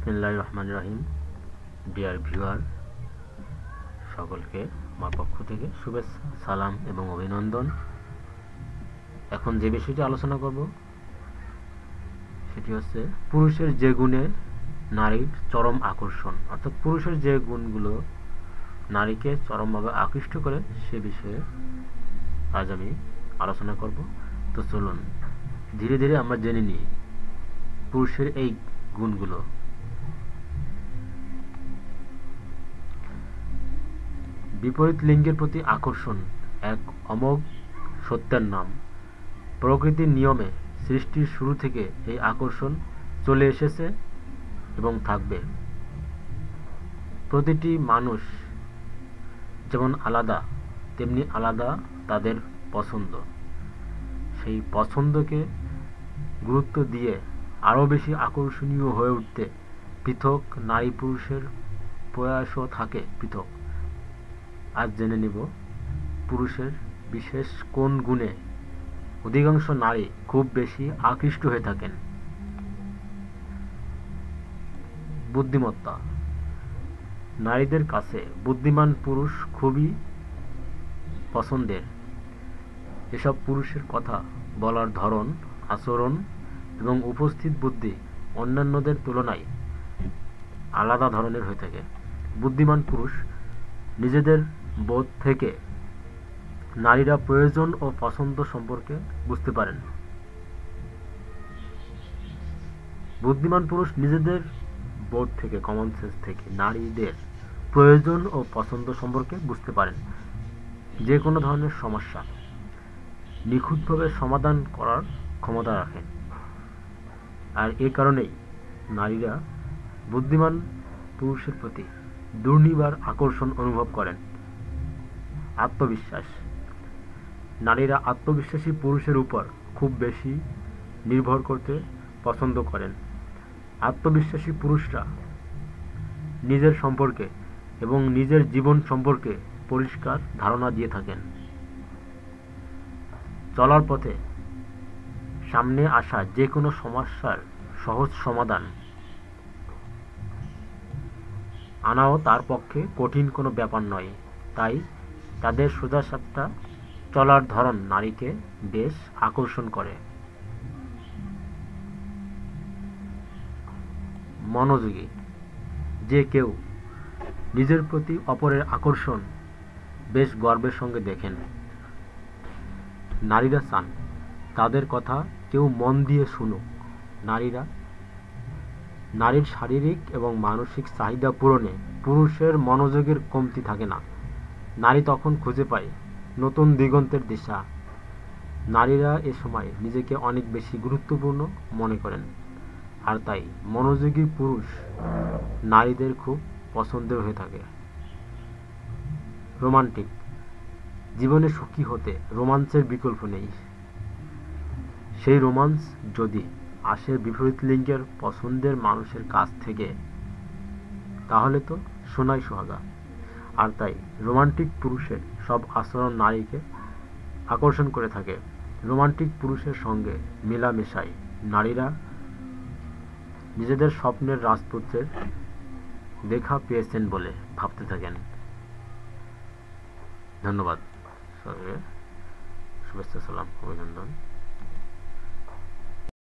বিসমিল্লাহির রহমানির রহিম। Dear viewer, সকলকে আমার পক্ষ থেকে শুভেচ্ছা, সালাম এবং অভিনন্দন। এখন যে বিষয়টি আলোচনা করব সেটি হচ্ছে পুরুষের যে গুণে নারীর চরম আকর্ষণ, অর্থাৎ পুরুষের যে গুণগুলো নারীকে চরমভাবে আকৃষ্ট করে সে বিষয়ে আজ আমি আলোচনা করব। তো চলুন ধীরে ধীরে আমরা জেনে নিই পুরুষের এই গুণগুলো। বিপরীত লিঙ্গের প্রতি আকর্ষণ এক অমোঘ সত্যের নাম। প্রকৃতির নিয়মে সৃষ্টির শুরু থেকে এই আকর্ষণ চলে এসেছে এবং থাকবে। প্রতিটি মানুষ যেমন আলাদা, তেমনি আলাদা তাদের পছন্দ। সেই পছন্দকে গুরুত্ব দিয়ে আরও বেশি আকর্ষণীয় হয়ে উঠতে পৃথক নারী পুরুষের প্রয়াসও থাকে পৃথক। আজ জেনে নিব পুরুষের বিশেষ কোন গুণে অধিকাংশ নারী খুব বেশি আকৃষ্ট হয়ে থাকেন। বুদ্ধিমত্তা। নারীদের কাছে বুদ্ধিমান পুরুষ খুবই পছন্দের। এসব পুরুষের কথা বলার ধরন, আচরণ এবং উপস্থিত বুদ্ধি অন্যান্যদের তুলনায় আলাদা ধরনের হয়ে থাকে। বুদ্ধিমান পুরুষ নিজেদের বোধ থেকে নারীরা প্রয়োজন ও পছন্দ সম্পর্কে বুঝতে পারেন। বুদ্ধিমান পুরুষ নিজেদের বোধ থেকে, কমন সেন্স থেকে নারীদের প্রয়োজন ও পছন্দ সম্পর্কে বুঝতে পারেন। যে কোনো ধরনের সমস্যা নিখুঁতভাবে সমাধান করার ক্ষমতা রাখেন। আর এ কারণেই নারীরা বুদ্ধিমান পুরুষের প্রতি দুর্নিবার আকর্ষণ অনুভব করেন। আত্মবিশ্বাস। নারীরা আত্মবিশ্বাসী পুরুষের উপর খুব বেশি নির্ভর করতে পছন্দ করেন। আত্মবিশ্বাসী পুরুষরা নিজের সম্পর্কে এবং নিজের জীবন সম্পর্কে পরিষ্কার ধারণা দিয়ে থাকেন। চলার পথে সামনে আসা যে কোনো সমস্যার সহজ সমাধান আনাও তার পক্ষে কঠিন কোনো ব্যাপার নয়। তাই তাদের সোজাসাপটা চলার ধরন নারীকে বেশ আকর্ষণ করে। মনোযোগী। যে কেউ নিজের প্রতি অপরের আকর্ষণ বেশ গর্বের সঙ্গে দেখেন। নারীরা চান তাদের কথা কেউ মন দিয়ে শুনুক। নারীর শারীরিক এবং মানসিক চাহিদা পূরণে পুরুষের মনোযোগের কমতি থাকে না। নারী তখন খুঁজে পায় নতুন দিগন্তের দিশা। নারীরা এ সময় নিজেকে অনেক বেশি গুরুত্বপূর্ণ মনে করেন। আর তাই মনোযোগী পুরুষ নারীদের খুব পছন্দের হয়ে থাকে। রোমান্টিক। জীবনে সুখী হতে রোমান্সের বিকল্প নেই। সেই রোমান্স যদি আসে বিপরীত লিঙ্গের পছন্দের মানুষের কাছ থেকে, তাহলে তো সোনাই সোহাগা। আর তাই রোমান্টিক পুরুষের সব আচরণ নারীকে আকর্ষণ করে থাকে। রোমান্টিক পুরুষের সঙ্গে মেলামেশায় নারীরা নিজেদের স্বপ্নের রাজপুত্রের দেখা পেয়েছেন বলে ভাবতে থাকেন। ধন্যবাদ। শুভেচ্ছা, সালাম, অভিনন্দন।